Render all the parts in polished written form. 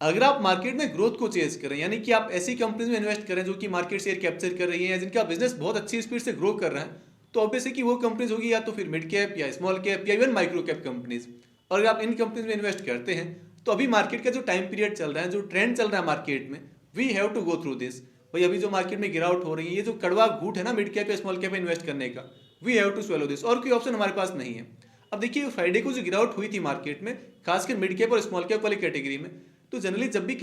अगर आप मार्केट में ग्रोथ को चेज करें, यानी कि आप ऐसी कंपनीज में इन्वेस्ट करें जो कि मार्केट शेयर कैप्चर कर रही हैं या जिनका बिजनेस बहुत अच्छी स्पीड से ग्रो कर रहा है, तो ऑब्वियसली कि वो कंपनीज होगी या तो फिर मिड कैप या स्मॉल कैप या इवन माइक्रो कैप कंपनीज। और अगर आप इन कंपनीज में इन्वेस्ट करते हैं तो अभी मार्केट का जो टाइम पीरियड चल रहा है, जो ट्रेंड चल रहा है मार्केट में, we have to go through this. भाई अभी जो मार्केट में गिरावट हो रही है, ये जो कड़वा घूट है ना मिड कैप या स्मॉल कैप में इन्वेस्ट करने का, we have to swallow this, और कोई ऑप्शन हमारे पास नहीं है। अब देखिए फ्राइडे को जो गिरावट हुई थी मार्केट में, खासकर मिड कैप और स्मॉल कैप वाली कैटेगरी में, तो जनरली जब भी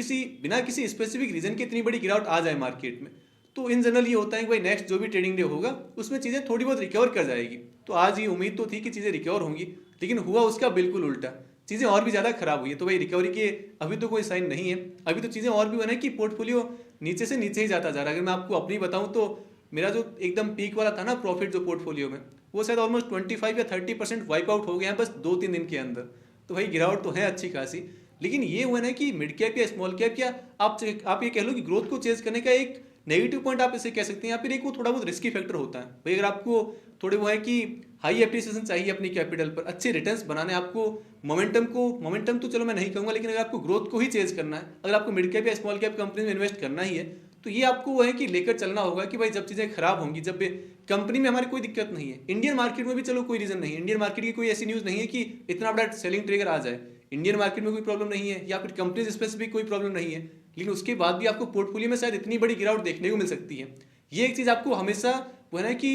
बिना किसी स्पेसिफिक रीजन के इतनी बड़ी गिरावट आ जाए मार्केट में, तो इन जनरल ये होता है कि भाई नेक्स्ट जो भी ट्रेडिंग डे होगा उसमें चीज़ें थोड़ी बहुत रिकवर कर जाएगी। तो आज ये उम्मीद तो थी कि चीज़ें रिकवर होंगी, लेकिन हुआ उसका बिल्कुल उल्टा, चीज़ें और भी ज़्यादा खराब हुई है। तो भाई रिकवरी के अभी तो कोई साइन नहीं है, अभी तो चीज़ें और भी बने कि पोर्टफोलियो नीचे से नीचे ही जाता जा रहा है। अगर मैं आपको अपनी बताऊँ तो मेरा जो एकदम पीक वाला था ना प्रॉफिट जो पोर्टफोलियो में, वो शायद ऑलमोस्ट 25 या 30% वाइप आउट हो गया है बस 2-3 दिन के अंदर। तो भाई गिरावट तो है अच्छी खासी, लेकिन ये हुआ ना कि मिड कैप या स्मॉल कैप या आप ये कह लो कि ग्रोथ को चेज करने का एक नेगेटिव पॉइंट आप इसे कह सकते हैं, या फिर एक वो थोड़ा बहुत रिस्की फैक्टर होता है। भाई अगर आपको थोड़े वो है कि हाई एप्रिसिएशन चाहिए अपनी कैपिटल पर, अच्छे रिटर्न्स बनाने, आपको मोमेंटम तो चलो मैं नहीं कहूँगा, लेकिन अगर आपको ग्रोथ को ही चेज करना है, अगर आपको मिड कैप या स्मॉल कैप कंपनी में इन्वेस्ट करना ही है, तो ये आपको वो है कि लेकर चलना होगा कि भाई जब चीज़ें खराब होंगी, जब कंपनी में हमारी कोई दिक्कत नहीं है, इंडियन मार्केट में भी चलो कोई रीज़न नहीं है, इंडियन मार्केट की कोई ऐसी न्यूज़ नहीं है कि इतना बड़ा सेलिंग ट्रिगर आ जाए, इंडियन मार्केट में कोई प्रॉब्लम नहीं है या फिर कंपनीज स्पेसिफिक कोई प्रॉब्लम नहीं है, लेकिन उसके बाद भी आपको पोर्टफोलियो में शायद इतनी बड़ी गिरावट देखने को मिल सकती है। ये एक चीज़ आपको हमेशा वो है ना कि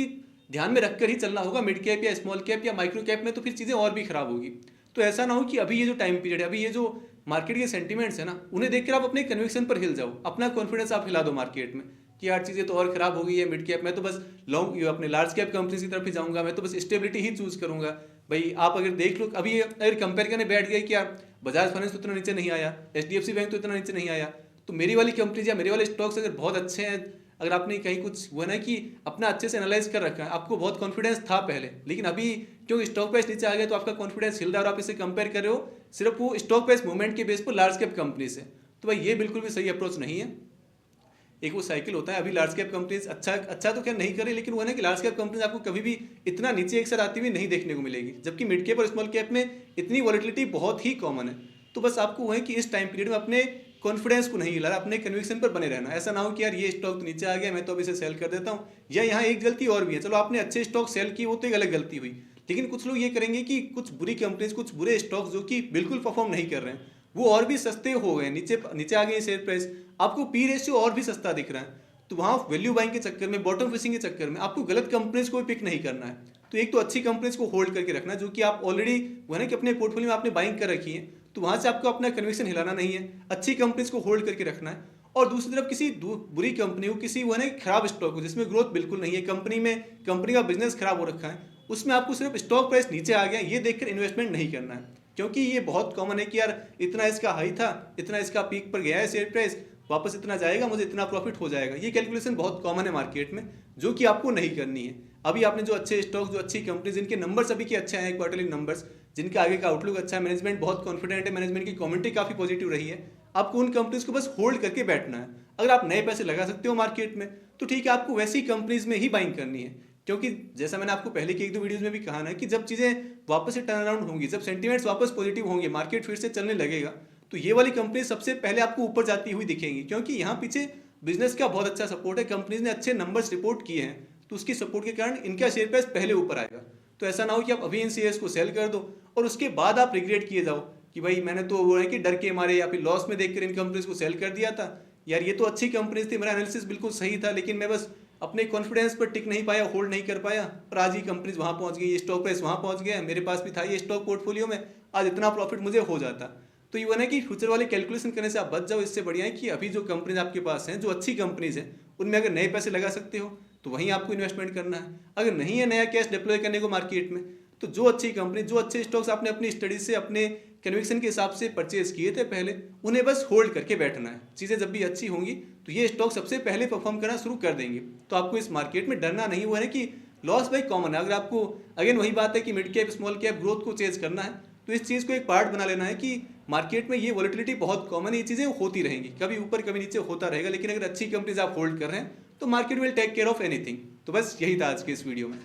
ध्यान में रखकर ही चलना होगा। मिड कैप या स्मॉल कैप या माइक्रो कैप में तो फिर चीज़ें और भी खराब होगी। तो ऐसा ना हो कि अभी ये जो टाइम पीरियड है, अभी ये जो मार्केट के सेंटीमेंट्स है ना, उन्हें देखकर आप अपने कन्विक्शन पर हिल जाओ, अपना कॉन्फिडेंस आप हिला दो मार्केट में कि यार चीज़ें तो और खराब हो गई है मिड कैप में, तो बस लॉन्ग अपने लार्ज कैप कंपनीज की तरफ ही जाऊंगा, मैं तो बस स्टेबिलिटी ही चूज करूंगा। भाई आप अगर देख लो, अभी अगर कंपेयर करने बैठ गए कि यार बजाज फाइनेंस तो इतना नीचे नहीं आया, HDFC बैंक तो इतना नीचे नहीं आया, तो मेरी वाली कंपनीज या मेरे वाले स्टॉक्स अगर बहुत अच्छे हैं, अगर आपने कहीं कुछ वो ना कि अपना अच्छे से एनालाइज कर रखा है, आपको बहुत कॉन्फिडेंस था पहले, लेकिन अभी क्योंकि स्टॉक प्राइस नीचे आ गया तो आपका कॉन्फिडेंस हिल रहा है और आप इसे कंपेयर कर रहे हो सिर्फ वो स्टॉक प्राइस मूवमेंट के बेस पर लार्ज कैप कंपनी से, तो भाई ये बिल्कुल भी सही अप्रोच नहीं है। एक वो साइकिल होता है, अभी लार्ज कैप कंपनीज अच्छा तो क्या नहीं करे, लेकिन वो है ना कि लार्ज कैप कंपनीज आपको कभी भी इतना नीचे एक साथ आती हुई नहीं देखने को मिलेगी, जबकि मिड कैप और स्मॉल कैप में इतनी वॉलिटिलिटी बहुत ही कॉमन है। तो बस आपको वो है कि इस टाइम पीरियड में अपने कॉन्फिडेंस को नहीं हिला, अपने कन्विक्शन पर बने रहना। ऐसा ना हो कि यार ये स्टॉक तो नीचे आ गया, मैं तो अभी इसे सेल कर देता हूँ, या यहाँ एक गलती और भी है, चलो आपने अच्छे स्टॉक सेल किए वो तो एक अलग गलती हुई, लेकिन कुछ लोग ये करेंगे कि कुछ बुरी कंपनीज, कुछ बुरे स्टॉक्स जो कि बिल्कुल परफॉर्म नहीं कर रहे हैं, वो और भी सस्ते हो गए, नीचे आ गए शेयर प्राइस, आपको पी रेशियो और भी सस्ता दिख रहा है, तो वहाँ वैल्यू बाइंग के चक्कर में, बॉटम फिशिंग के चक्कर में आपको गलत कंपनीज को पिक नहीं करना है। तो एक तो अच्छी कंपनीज को होल्ड करके रखना जो कि आप ऑलरेडी वो है ना कि अपने पोर्टफोलियो में आपने बाइंग कर रखी है, तो वहाँ से आपको अपना कन्विक्शन हिलाना नहीं है, अच्छी कंपनीज को होल्ड करके रखना है। और दूसरी तरफ किसी बुरी कंपनी हो, किसी वो है ना खराब स्टॉक हो जिसमें ग्रोथ बिल्कुल नहीं है, कंपनी का बिजनेस खराब हो रखा है, उसमें आपको सिर्फ स्टॉक प्राइस नीचे आ गया ये देखकर इन्वेस्टमेंट नहीं करना है, क्योंकि ये बहुत कॉमन है कि यार इतना इसका हाई था, इतना इसका पीक पर गया है शेयर प्राइस, वापस इतना जाएगा, मुझे इतना प्रॉफिट हो जाएगा। ये कैलकुलेशन बहुत कॉमन है मार्केट में, जो कि आपको नहीं करनी है। अभी आपने जो अच्छे स्टॉक, जो अच्छी कंपनी जिनके नंबर्स अभी के अच्छे हैं, क्वार्टरली नंबर्स, जिनका आगे का आउटलुक अच्छा है, मैनेजमेंट बहुत कॉन्फिडेंट है, मैनेजमेंट की कमेंट्री काफ़ी पॉजिटिव रही है, आपको उन कंपनीज को बस होल्ड करके बैठना है। अगर आप नए पैसे लगा सकते हो मार्केट में तो ठीक है, आपको वैसी कंपनीज में ही बाइंग करनी है, क्योंकि जैसा मैंने आपको पहले की 1-2 वीडियोज में भी कहा ना कि जब चीज़ें वापस से टर्न अराउंड होंगी, जब सेंटीमेंट्स वापस पॉजिटिव होंगे, मार्केट फिर से चलने लगेगा, तो ये वाली कंपनी सबसे पहले आपको ऊपर जाती हुई दिखेंगी, क्योंकि यहाँ पीछे बिजनेस का बहुत अच्छा सपोर्ट है, कंपनीज ने अच्छे नंबर्स रिपोर्ट किए हैं, तो उसकी सपोर्ट के कारण इनका शेयर प्राइस पहले ऊपर आएगा। तो ऐसा ना हो कि आप अभी इन शेयर्स को सेल कर दो और उसके बाद आप रिग्रेट किए जाओ कि भाई मैंने तो वो है कि डर के मारे या फिर लॉस में देखकर इन कंपनीज को सेल कर दिया था, यार ये तो अच्छी कंपनीज थी, मेरा एनालिसिस बिल्कुल सही था, लेकिन मैं बस अपने कॉन्फिडेंस पर टिक नहीं पाया, होल्ड नहीं कर पाया, और आज ये कंपनीज वहाँ पहुँच गई, ये स्टॉक प्राइस वहाँ पहुँच गया, मेरे पास भी था ये स्टॉक पोर्टफोलियो में, आज इतना प्रॉफिट मुझे हो जाता। तो ये ना कि फ्यूचर वाले कैलकुलेशन करने से आप बच जाओ। इससे बढ़िया है कि अभी जो कंपनीज आपके पास हैं, जो अच्छी कंपनीज हैं, उनमें अगर नए पैसे लगा सकते हो तो वहीं आपको इन्वेस्टमेंट करना है। अगर नहीं है नया कैश डिप्लॉय करने को मार्केट में, तो जो अच्छी कंपनी, जो अच्छे स्टॉक्स आपने अपनी स्टडी से, अपने कन्विक्शन के हिसाब से परचेज किए थे पहले, उन्हें बस होल्ड करके बैठना है। चीज़ें जब भी अच्छी होंगी तो ये स्टॉक सबसे पहले परफॉर्म करना शुरू कर देंगे, तो आपको इस मार्केट में डरना नहीं हुआ है कि लॉस भाई कॉमन है। अगर आपको अगेन वही बात है कि mid cap small cap growth को चेज करना है, तो इस चीज़ को एक पार्ट बना लेना है कि मार्केट में ये वॉलिटिलिटी बहुत कॉमन है, ये चीज़ें होती रहेंगी, कभी ऊपर कभी नीचे होता रहेगा, लेकिन अगर अच्छी कंपनीज आप होल्ड कर रहे हैं तो market will take care of anything. तो बस यही था आज के इस वीडियो में।